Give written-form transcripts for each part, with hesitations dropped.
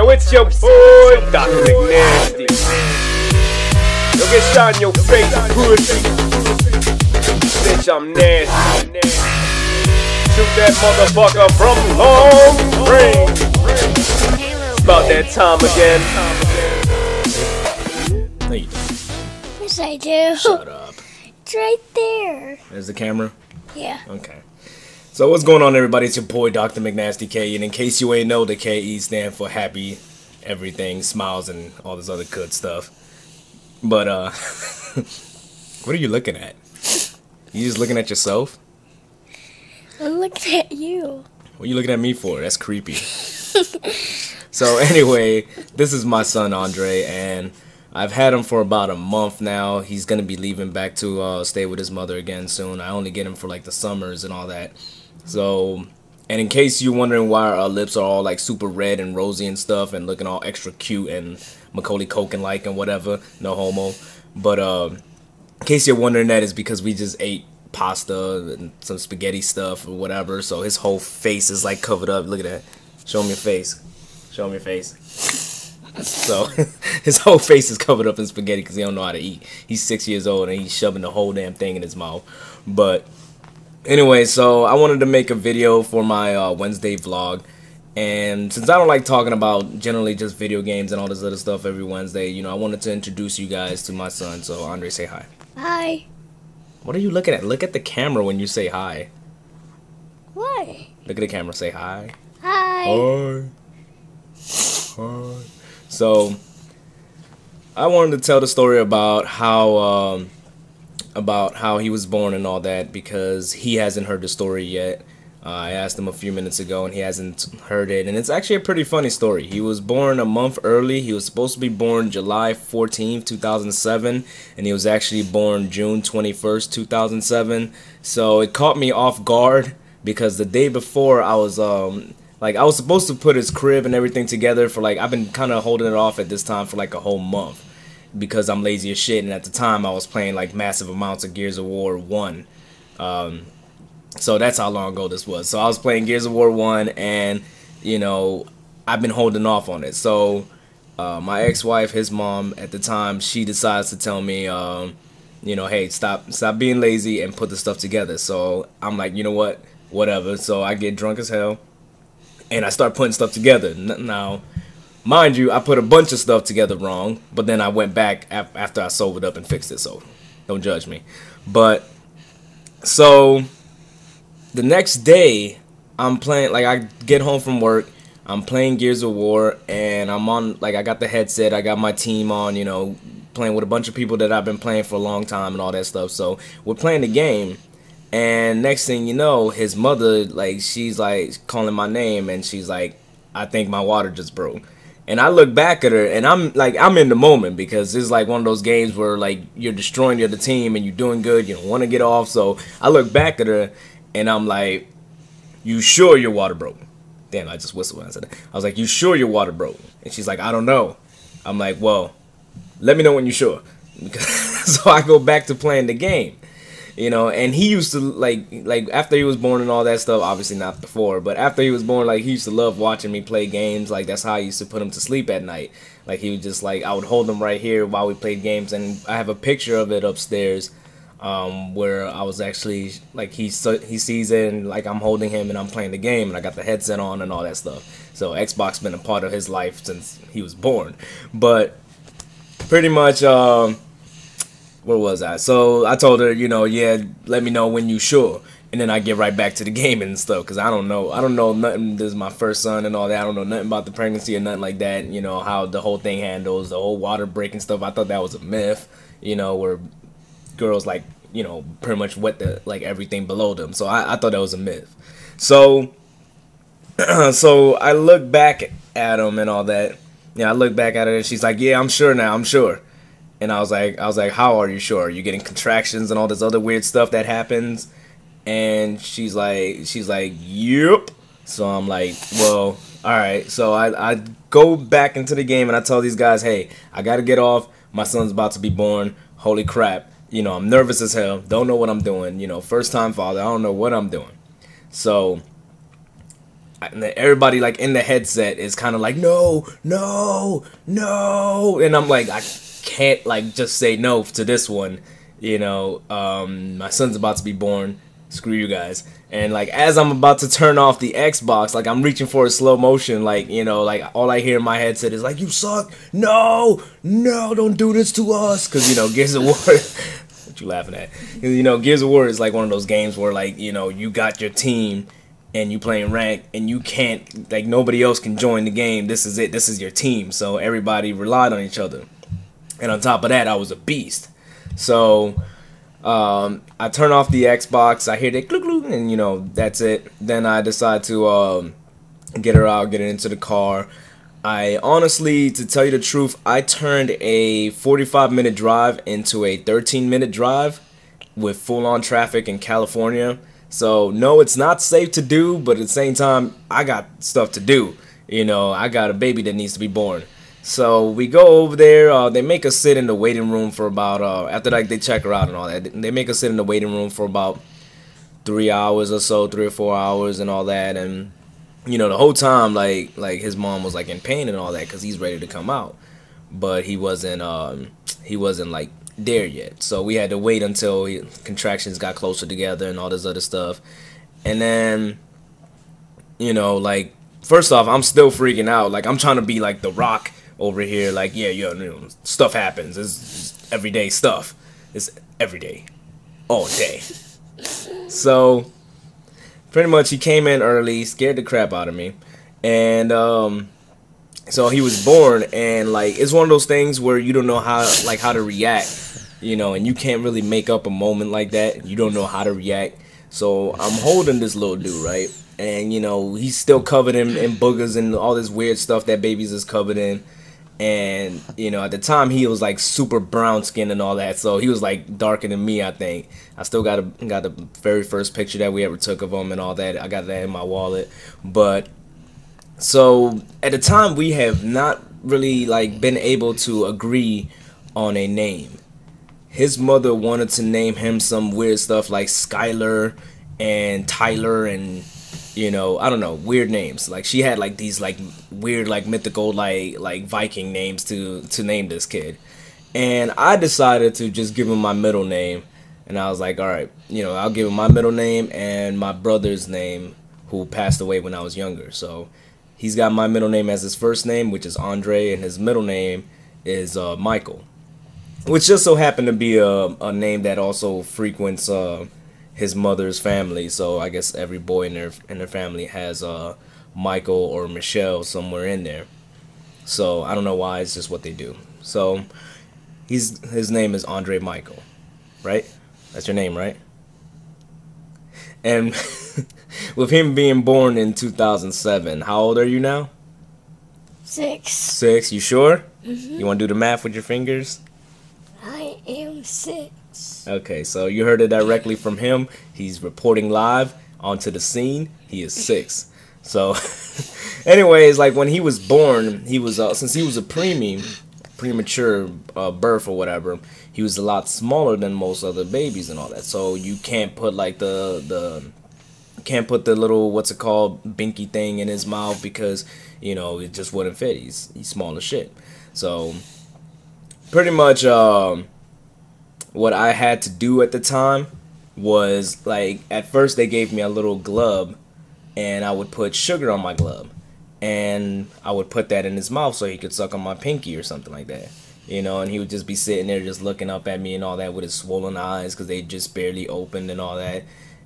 Yo, it's your boy, DrMcNastee. Yo, get shot in your face, pussy. Bitch, I'm nasty. Shoot that motherfucker from long range. It's about that time again. No, you don't. Yes, I do. Shut up. It's right there. There's the camera? Yeah. Okay. So what's going on, everybody? It's your boy, DrMcNastee KE, and in case you ain't know, the KE stand for happy, everything, smiles, and all this other good stuff. But, what are you looking at? You just looking at yourself? I'm looking at you. What are you looking at me for? That's creepy. So anyway, this is my son, Andre, and I've had him for about a month now. He's going to be leaving back to stay with his mother again soon. I only get him for like the summers and all that. So, and in case you're wondering why our lips are all like super red and rosy and stuff and looking all extra cute and Macaulay Culkin like and whatever, no homo. But in case you're wondering, that is because we just ate pasta and some spaghetti stuff or whatever. So his whole face is like covered up. Look at that. Show him your face. Show him your face. So his whole face is covered up in spaghetti because he don't know how to eat. He's 6 years old and he's shoving the whole damn thing in his mouth. But anyway, so I wanted to make a video for my Wednesday vlog, and since I don't like talking about generally just video games and all this other stuff every Wednesday, you know, I wanted to introduce you guys to my son. So Andre, say hi. Hi. What are you looking at? Look at the camera when you say hi. What? Look at the camera, say hi. Hi. Hi. Hi. So I wanted to tell the story about how he was born and all that, because he hasn't heard the story yet. I asked him a few minutes ago and he hasn't heard it, and it's actually a pretty funny story. He was born a month early. He was supposed to be born July 14th, 2007, and he was actually born June 21st, 2007. So it caught me off guard because the day before I was I was supposed to put his crib and everything together for like, I've been kind of holding it off at this time for like a whole month because I'm lazy as shit, and at the time I was playing like massive amounts of Gears of War 1. So that's how long ago this was. So I was playing Gears of War 1, and you know, I've been holding off on it. So my ex-wife, his mom at the time, she decides to tell me, you know, hey, stop being lazy and put the stuff together. So I'm like, you know what, whatever. So I get drunk as hell and I start putting stuff together. Now, mind you, I put a bunch of stuff together wrong, but then I went back after I sobered up and fixed it, so don't judge me. But so the next day, I'm playing, like, I get home from work, I'm playing Gears of War, and I'm on, like, I got the headset, I got my team on, you know, playing with a bunch of people that I've been playing for a long time and all that stuff. So we're playing the game, and next thing you know, his mother, like, she's like calling my name, and she's like, I think my water just broke. And I look back at her, and I'm like, I'm in the moment, because it's like one of those games where like you're destroying the other team and you're doing good, you don't want to get off. So I look back at her and I'm like, you sure your water broke? Damn, I just whistled when I said that. I was like, you sure your water broke? And she's like, I don't know. I'm like, well, let me know when you're sure. So I go back to playing the game. You know, and he used to, like after he was born and all that stuff, obviously not before, but after he was born, like, he used to love watching me play games. Like, that's how I used to put him to sleep at night. Like, he would just, like, I would hold him right here while we played games, and I have a picture of it upstairs, where I was actually, like, he sees it, and, like, I'm holding him, and I'm playing the game, and I got the headset on and all that stuff. So Xbox been a part of his life since he was born. But pretty much, where was I? So I told her, you know, yeah, let me know when you sure. And then I get right back to the game and stuff, because I don't know nothing. This is my first son and all that. I don't know nothing about the pregnancy or nothing like that, you know, how the whole thing handles, the whole water breaking stuff. I thought that was a myth, you know, where girls, like, you know, pretty much wet the, like, everything below them. So I thought that was a myth. So so I look back at him and all that. Yeah, I look back at her and she's like, yeah, I'm sure now, I'm sure. And I was like, how are you sure? Are you getting contractions and all this other weird stuff that happens? And she's like, yep. So I'm like, well, all right. So I go back into the game and I tell these guys, hey, I got to get off. My son's about to be born. Holy crap. You know, I'm nervous as hell. Don't know what I'm doing. You know, first time father. I don't know what I'm doing. So and then everybody like in the headset is kind of like, no, no, no, and I'm like, I can't like just say no to this one, you know. My son's about to be born, screw you guys. And like as I'm about to turn off the Xbox, like I'm reaching for a slow motion, like, you know, like all I hear in my headset is like, you suck, no, no, don't do this to us, because, you know, Gears of War, what you laughing at, you know, Gears of War is like one of those games where, like, you know, you got your team and you playing ranked and you can't, like, nobody else can join the game. This is it, this is your team, so everybody relied on each other. And on top of that, I was a beast. So I turn off the Xbox, I hear the glug glug, and, you know, that's it. Then I decide to get her out, get her into the car. I honestly, to tell you the truth, I turned a 45-minute drive into a 13-minute drive with full-on traffic in California. So, no, it's not safe to do, but at the same time, I got stuff to do. You know, I got a baby that needs to be born. So we go over there. They make us sit in the waiting room for about after like they check her out and all that. They make us sit in the waiting room for about 3 hours or so, 3 or 4 hours and all that. And you know, the whole time like his mom was like in pain and all that because he's ready to come out, but he wasn't like there yet. So we had to wait until contractions got closer together and all this other stuff. And then, you know, like first off, I'm still freaking out. Like I'm trying to be like The Rock over here, like, yeah, you know, stuff happens. It's everyday stuff. It's everyday, all day. So, pretty much, he came in early, scared the crap out of me, and so he was born, and like, it's one of those things where you don't know how to react, you know, and you can't really make up a moment like that. You don't know how to react. So I'm holding this little dude, right, and you know, he's still covered in boogers and all this weird stuff that babies is covered in. And, you know, at the time, he was, like, super brown skin and all that. So he was, like, darker than me, I think. I still got the very first picture that we ever took of him and all that. I got that in my wallet. But, so, at the time, we have not really, like, been able to agree on a name. His mother wanted to name him some weird stuff like Skylar and Tyler and, you know, I don't know, weird names. Like she had like these like weird like mythical like Viking names to name this kid. And I decided to just give him my middle name. And I was like, all right, you know, I'll give him my middle name and my brother's name who passed away when I was younger. So he's got my middle name as his first name, which is Andre, and his middle name is Michael, which just so happened to be a name that also frequents his mother's family. So I guess every boy in their family has Michael or Michelle somewhere in there. So I don't know why, it's just what they do. So his name is Andre Michael, right? That's your name, right? And with him being born in 2007, how old are you now? 6. 6, you sure? Mm-hmm. You want to do the math with your fingers? I am 6. Okay, so you heard it directly from him. He's reporting live onto the scene. He is 6. So, anyways, like when he was born, he was since he was a premature birth or whatever, he was a lot smaller than most other babies and all that. So you can't put like the little what's it called binky thing in his mouth because you know it just wouldn't fit. He's small as shit. So pretty much what I had to do at the time was, like, at first they gave me a little glove, and I would put sugar on my glove, and I would put that in his mouth so he could suck on my pinky or something like that, you know, and he would just be sitting there just looking up at me and all that with his swollen eyes because they just barely opened and all that,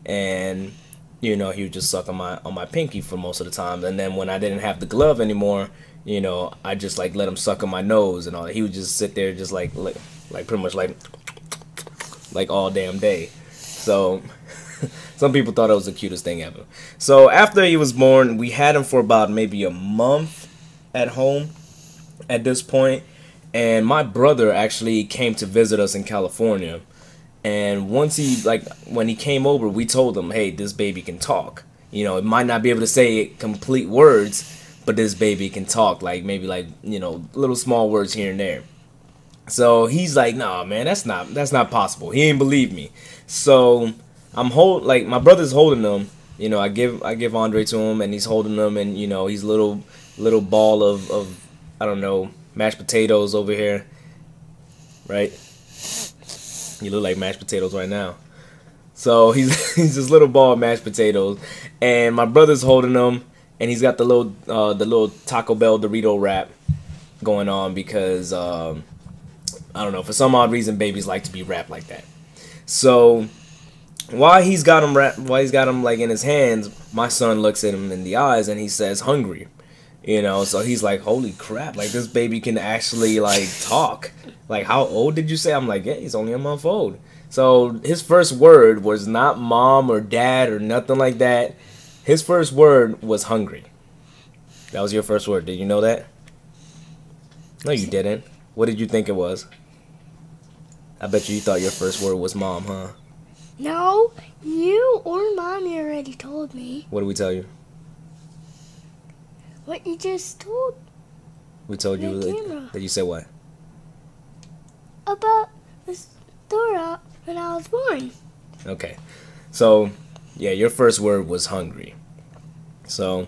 and, you know, he would just suck on my pinky for most of the time, and then when I didn't have the glove anymore, you know, I just, like, let him suck on my nose and all that. He would just sit there just, like pretty much, like all damn day. So some people thought it was the cutest thing ever. So after he was born, we had him for about maybe a month at home at this point, and my brother actually came to visit us in California. And once when he came over, we told him, hey, this baby can talk. You know, it might not be able to say complete words, but this baby can talk, like maybe like, you know, little small words here and there. So he's like, nah, man, that's not possible. He ain't believe me. So my brother's holding him, you know, I give Andre to him, and he's holding them, and you know, he's little ball of I don't know, mashed potatoes over here, right? You look like mashed potatoes right now. So he's this little ball of mashed potatoes, and my brother's holding them, and he's got the little Taco Bell Dorito wrap going on because I don't know, for some odd reason babies like to be wrapped like that. So while he's got him like in his hands, my son looks at him in the eyes and he says hungry. You know, so he's like, holy crap, like this baby can actually like talk. Like, how old did you say? I'm like, yeah, he's only a month old. So his first word was not mom or dad or nothing like that. His first word was hungry. That was your first word. Did you know that? No, you didn't. What did you think it was? I bet you thought your first word was mom, huh? No, you or Mommy already told me. What did we tell you? What you just told We told you that you said what? about the store when I was born. Okay. So, yeah, your first word was hungry. So,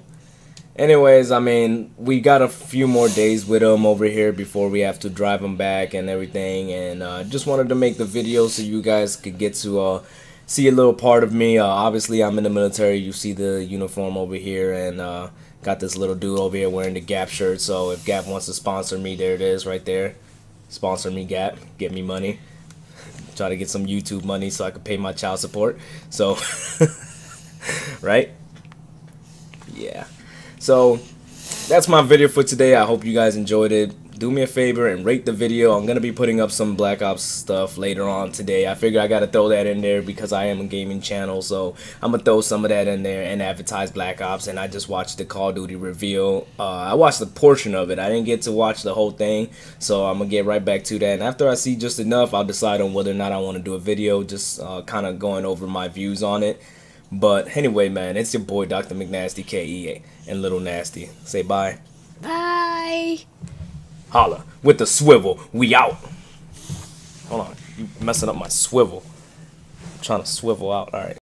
anyways, I mean, we got a few more days with him over here before we have to drive him back and everything. And just wanted to make the video so you guys could get to see a little part of me. Obviously, I'm in the military. You see the uniform over here, and got this little dude over here wearing the Gap shirt. So if Gap wants to sponsor me, there it is right there. Sponsor me, Gap. Get me money. Try to get some YouTube money so I can pay my child support. So, right? Yeah. So, that's my video for today. I hope you guys enjoyed it. Do me a favor and rate the video. I'm going to be putting up some Black Ops stuff later on today. I figure I got to throw that in there because I am a gaming channel. So, I'm going to throw some of that in there and advertise Black Ops. And I just watched the Call of Duty reveal. I watched a portion of it. I didn't get to watch the whole thing. So, I'm going to get right back to that. And after I see just enough, I'll decide on whether or not I want to do a video. Just kind of going over my views on it. But anyway, man, it's your boy, DrMcNastee KE and Little Nastee. Say bye. Bye. Holla with the swivel. We out. Hold on. You messing up my swivel. I'm trying to swivel out. All right.